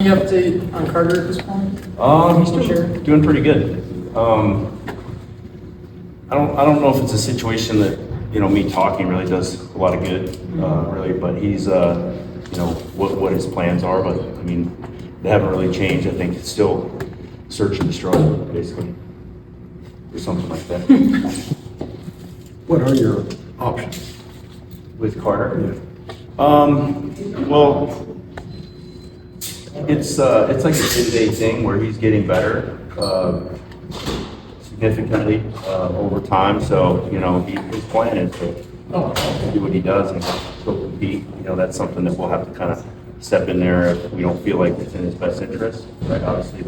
Any update on Carter at this point? He's doing pretty good. I don't know if it's a situation that, me talking really does a lot of good, really, but he's, what his plans are, but I mean, they haven't really changed. I think it's still search and destroy, basically, or something like that. What are your options? With Carter? Yeah. Well, it's like a day-to-day thing where he's getting better significantly over time. So his plan is to do what he does and go compete. That's something that we'll have to kind of step in there if we don't feel like it's in his best interest. Right? Obviously,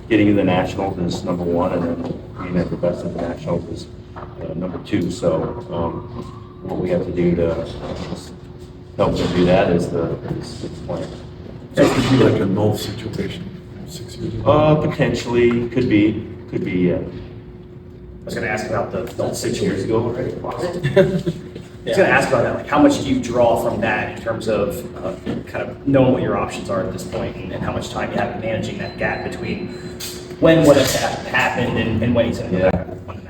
getting to the nationals is number one, and then being at the best of the nationals is number two. So what we have to do to help him do that is the plan. So it could be like a null situation 6 years ago? Potentially, could be, yeah. I was going to ask about the 6 years ago already. Wow. I was going to ask about that. Like, how much do you draw from that in terms of kind of knowing what your options are at this point, and how much time you have managing that gap between when what has happened and when he's going to go back?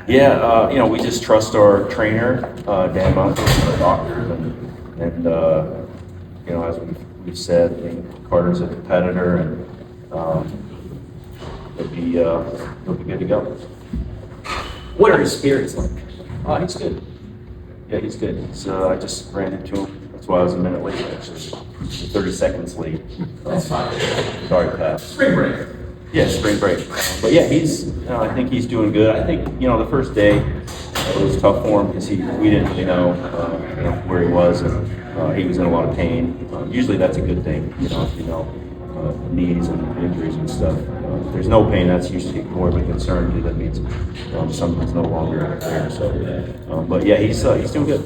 Yeah, we just trust our trainer, Dan Monk, our doctor, and as we've said, Carter's a competitor, and he'll be good to go. What are his spirits like? Oh, he's good. Yeah, he's good. I just ran into him. That's why I was a minute late, actually. 30 seconds late. That's fine. Sorry, Pat. Spring break. Yeah, spring break. But yeah, I think he's doing good. I think, the first day it was tough for him because we didn't really know, where he was, and he was in a lot of pain. Usually that's a good thing, knees and injuries and stuff. If there's no pain, that's usually more of a concern because that means something's no longer there. So, but yeah, he's doing good.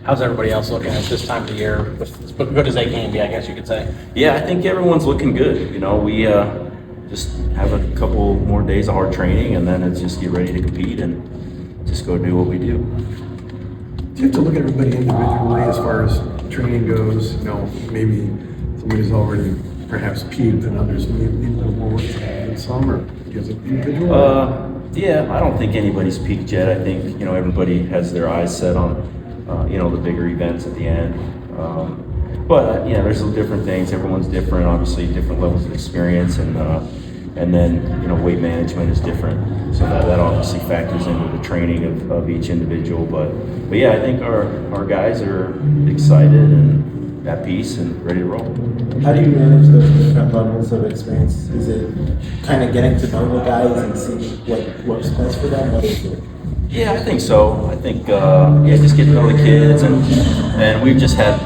How's everybody else looking at this time of the year? As good as they can be, I guess you could say. Yeah, I think everyone's looking good. We just have a couple more days of hard training, and then it's just get ready to compete and just go do what we do. Do you have to look at everybody individually as far as training goes? Maybe somebody's already perhaps peaked and others need a little more work than some, or is it individual? Yeah, I don't think anybody's peaked yet. I think, everybody has their eyes set on, the bigger events at the end. But there's some different things. Everyone's different, obviously, different levels of experience, and then weight management is different. So that obviously factors into the training of each individual. But yeah, I think our guys are excited and at peace and ready to roll. How do you manage those different levels of experience? Is it kind of getting to know the guys and see what works best for them? What is it? Yeah, I think so. I think just getting to know the kids, and we've just had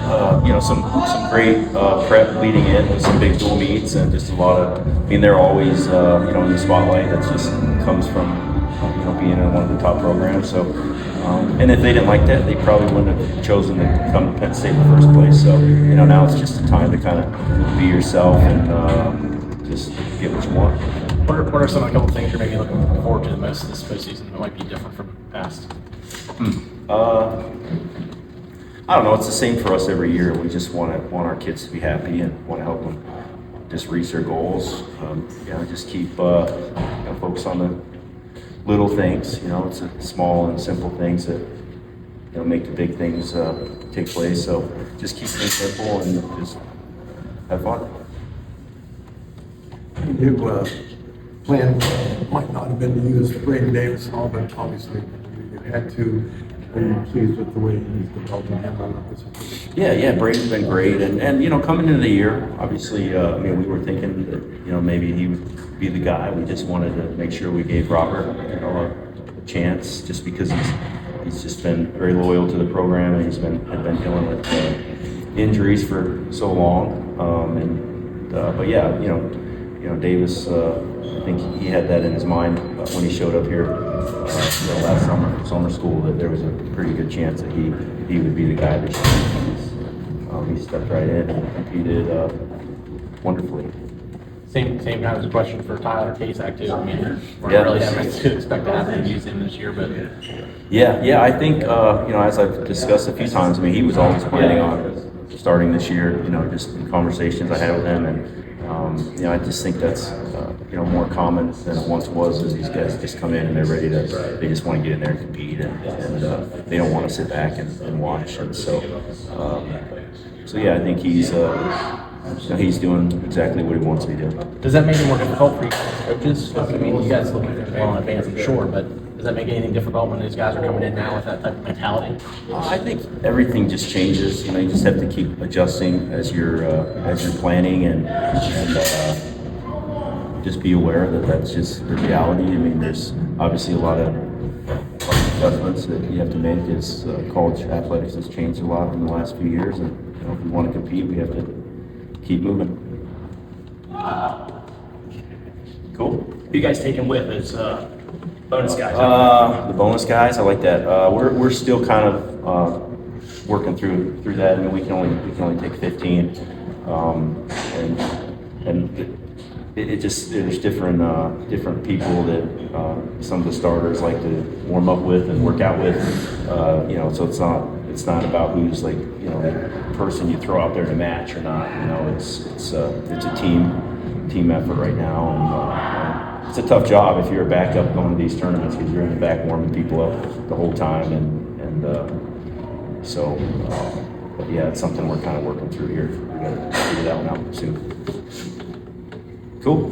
some great prep leading in with some big dual meets, and just a lot of. They're always in the spotlight. That just comes from being in one of the top programs. So, and if they didn't like that, they probably wouldn't have chosen to come to Penn State in the first place. So now it's just a time to kind of be yourself and just get what you want. What are some of the couple things you're maybe looking forward to the most this postseason that might be different from past? I don't know. It's the same for us every year. We just want our kids to be happy and want to help them just reach their goals. Just keep focus on the little things. It's the small and simple things that make the big things take place. So just keep things simple and just have fun. You plan might not have been to use Braden Davis and all, but obviously you had to. Are you pleased with the way he's developing him on this position? Yeah, Braden's been great, and coming into the year, obviously, we were thinking that maybe he would be the guy. We just wanted to make sure we gave Robert a chance, just because he's just been very loyal to the program, and had been dealing with injuries for so long, Davis. I think he had that in his mind when he showed up here last summer school, that there was a pretty good chance that he would be the guy this year. He stepped right in and competed wonderfully. Same kind of question for Tyler Casak too. We're really having to expect to have to use him this year, but yeah. I think as I've discussed a few times, he was always planning on starting this year. Just in conversations I had with him, and I just think that's more common than it once was. As these guys just come in and they're ready to, they just want to get in there and compete, and they don't want to sit back and watch. And so yeah, I think he's doing exactly what he wants to be doing. Does that make it more difficult for you as coaches? I mean, you guys look well in advance, I'm sure, but does that make anything difficult when these guys are coming in now with that type of mentality? I think everything just changes. You just have to keep adjusting as you're planning, and just be aware that that's just the reality. I mean, there's obviously a lot of adjustments that you have to make as college athletics has changed a lot in the last few years, and if we want to compete, we have to keep moving. Cool. Who you guys taking with as bonus guys? The bonus guys, I like that. We're still kind of working through that. I mean, we can only take 15, and it just, there's different people that some of the starters like to warm up with and work out with. So it's not about who's like the person you throw out there to match or not. It's a team effort right now, and it's a tough job if you're a backup going to these tournaments because you're in the back warming people up the whole time, but yeah, it's something we're kind of working through here. We got to figure that one out soon. Cool.